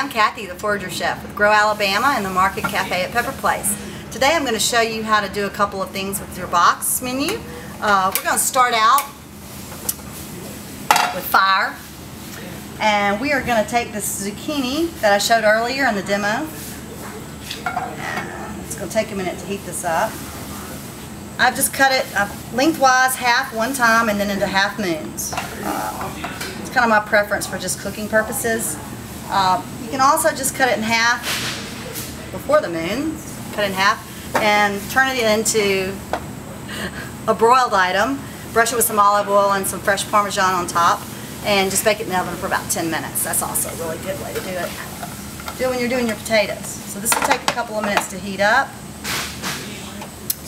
I'm Kathy, the Forager Chef with Grow Alabama and the Market Cafe at Pepper Place. Today I'm going to show you how to do a couple of things with your box menu. We're going to start out with fire, and we are going to take this zucchini that I showed earlier in the demo. And it's going to take a minute to heat this up. I've just cut it lengthwise half one time and then into half moons. It's kind of my preference for just cooking purposes. You can also just cut it in half before the moon, cut it in half, and turn it into a broiled item. Brush it with some olive oil and some fresh Parmesan on top, and just bake it in the oven for about 10 minutes. That's also a really good way to do it. Do it when you're doing your potatoes. So this will take a couple of minutes to heat up.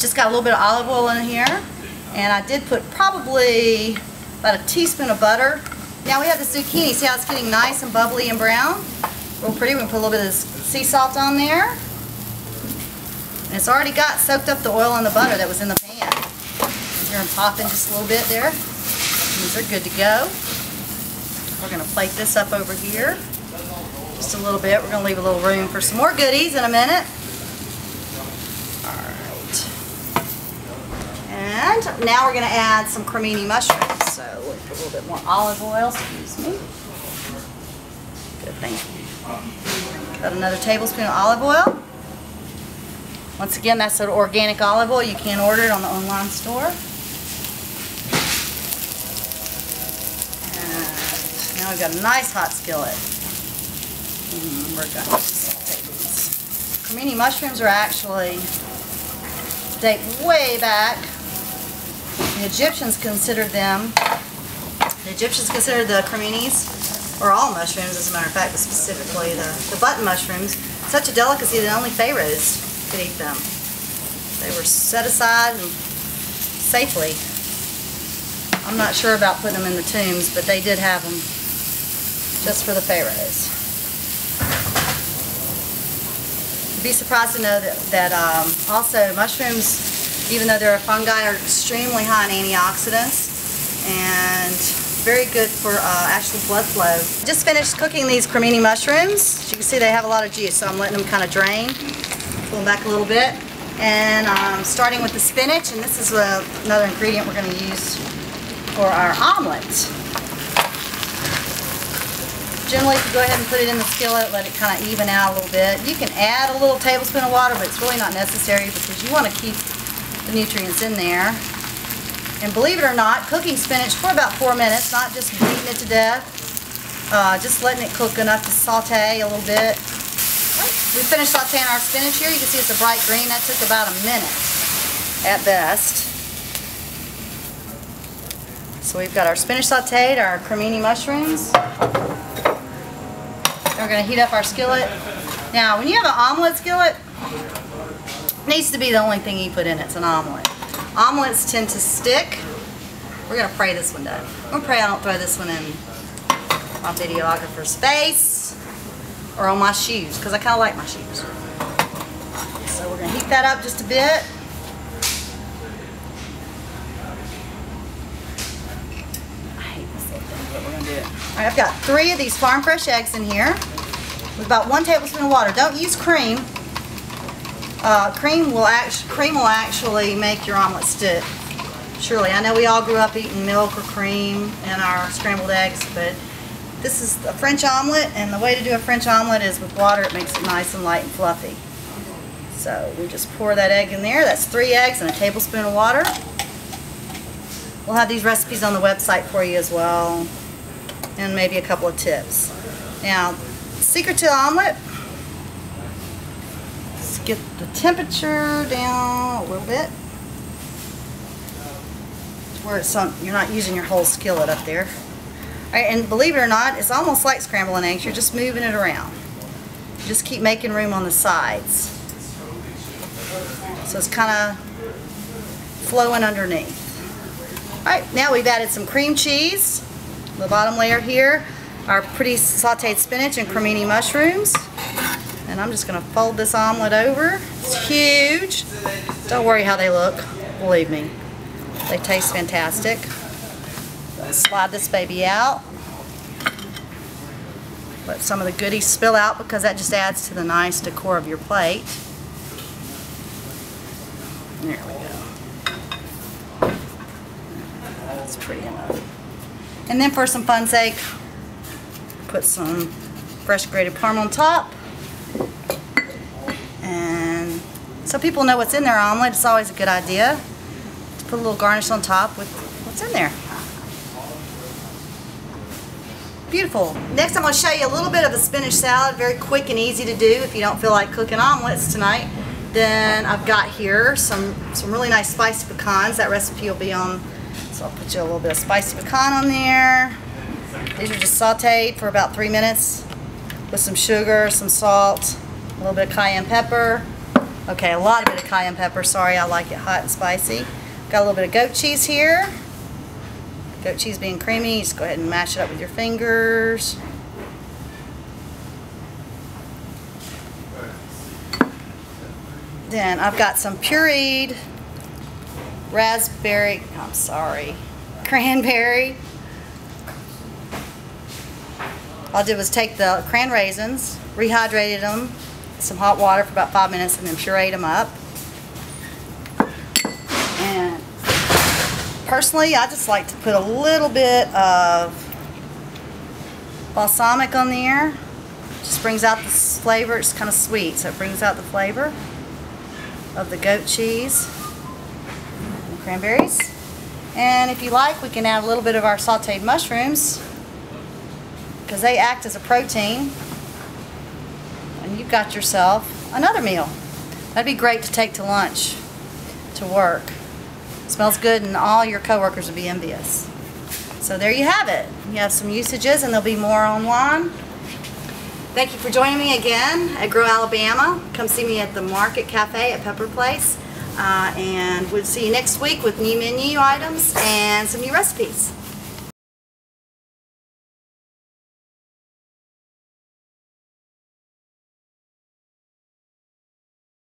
Just got a little bit of olive oil in here, and I did put probably about a teaspoon of butter. Now we have the zucchini. See how it's getting nice and bubbly and brown? Real pretty. We're going to put a little bit of this sea salt on there. And it's already got soaked up the oil and the butter that was in the pan. You're going to pop in just a little bit there. These are good to go. We're going to plate this up over here just a little bit. We're going to leave a little room for some more goodies in a minute. And now we're going to add some cremini mushrooms. So we'll put a little bit more olive oil, excuse me. Good, thank you. Got another tablespoon of olive oil. Once again, that's an organic olive oil. You can order it on the online store. And now we've got a nice hot skillet. And we're going to saute these. Cremini mushrooms are actually date way back. The Egyptians considered them, the creminis, or all mushrooms as a matter of fact, but specifically the button mushrooms, such a delicacy that only pharaohs could eat them. They were set aside and safely. I'm not sure about putting them in the tombs, but they did have them just for the pharaohs. You'd be surprised to know that also mushrooms, even though they're a fungi, are extremely high in antioxidants and very good for actual blood flow. Just finished cooking these cremini mushrooms. As you can see, they have a lot of juice, so I'm letting them kind of drain. Pull them back a little bit. And I'm starting with the spinach, and this is another ingredient we're going to use for our omelet. Generally, if you go ahead and put it in the skillet, let it kind of even out a little bit. You can add a little tablespoon of water, but it's really not necessary because you want to keep the nutrients in there. And believe it or not, cooking spinach for about 4 minutes, not just beating it to death, just letting it cook enough to saute a little bit. We finished sauteing our spinach here. You can see it's a bright green. That took about a minute at best. So we've got our spinach sauteed, our cremini mushrooms. And we're going to heat up our skillet. Now, when you have an omelet skillet, it needs to be the only thing you put in it. It's an omelet. Omelets tend to stick. We're going to pray this one done. I'm going to pray I don't throw this one in my videographer's face or on my shoes, because I kind of like my shoes. So we're going to heat that up just a bit. I hate this little thing, but we're going to do it. Alright, I've got 3 of these farm fresh eggs in here with about 1 tablespoon of water. Don't use cream. Cream will actually make your omelet stick. Surely, I know we all grew up eating milk or cream in our scrambled eggs, but this is a French omelet, and the way to do a French omelet is with water. It makes it nice and light and fluffy. So we just pour that egg in there. That's 3 eggs and a tablespoon of water. We'll have these recipes on the website for you as well, and maybe a couple of tips. Now, secret to the omelet, let's get the temperature down a little bit to where it's you're not using your whole skillet up there. Alright, and believe it or not, it's almost like scrambling eggs. You're just moving it around. Just keep making room on the sides. So it's kind of flowing underneath. Alright, now we've added some cream cheese. The bottom layer here, our pretty sauteed spinach and cremini mushrooms. And I'm just going to fold this omelet over. It's huge. Don't worry how they look. Believe me, they taste fantastic. Slide this baby out. Let some of the goodies spill out because that just adds to the nice decor of your plate. There we go. That's pretty enough. And then for some fun's sake, put some fresh grated Parma on top. And so people know what's in their omelet, it's always a good idea to put a little garnish on top with what's in there. Beautiful. Next I'm going to show you a little bit of a spinach salad, very quick and easy to do if you don't feel like cooking omelets tonight. Then I've got here some really nice spicy pecans. That recipe will be on, so I'll put you a little bit of spicy pecan on there. These are just sauteed for about 3 minutes with some sugar, some salt, a little bit of cayenne pepper. Okay, a lot of bit of cayenne pepper. Sorry, I like it hot and spicy. Got a little bit of goat cheese here. Goat cheese being creamy, just go ahead and mash it up with your fingers. Then I've got some pureed cranberry. All I did was take the cran raisins, rehydrated them, some hot water for about 5 minutes, and then pureed them up. And personally, I just like to put a little bit of balsamic on there. Just brings out the flavor. It's kind of sweet, so it brings out the flavor of the goat cheese and the cranberries. And if you like, we can add a little bit of our sauteed mushrooms because they act as a protein. And you've got yourself another meal. That'd be great to take to lunch, to work. It smells good and all your coworkers would be envious. So there you have it. You have some usages and there'll be more online. Thank you for joining me again at Grow Alabama. Come see me at the Market Cafe at Pepper Place. And we'll see you next week with new menu items and some new recipes.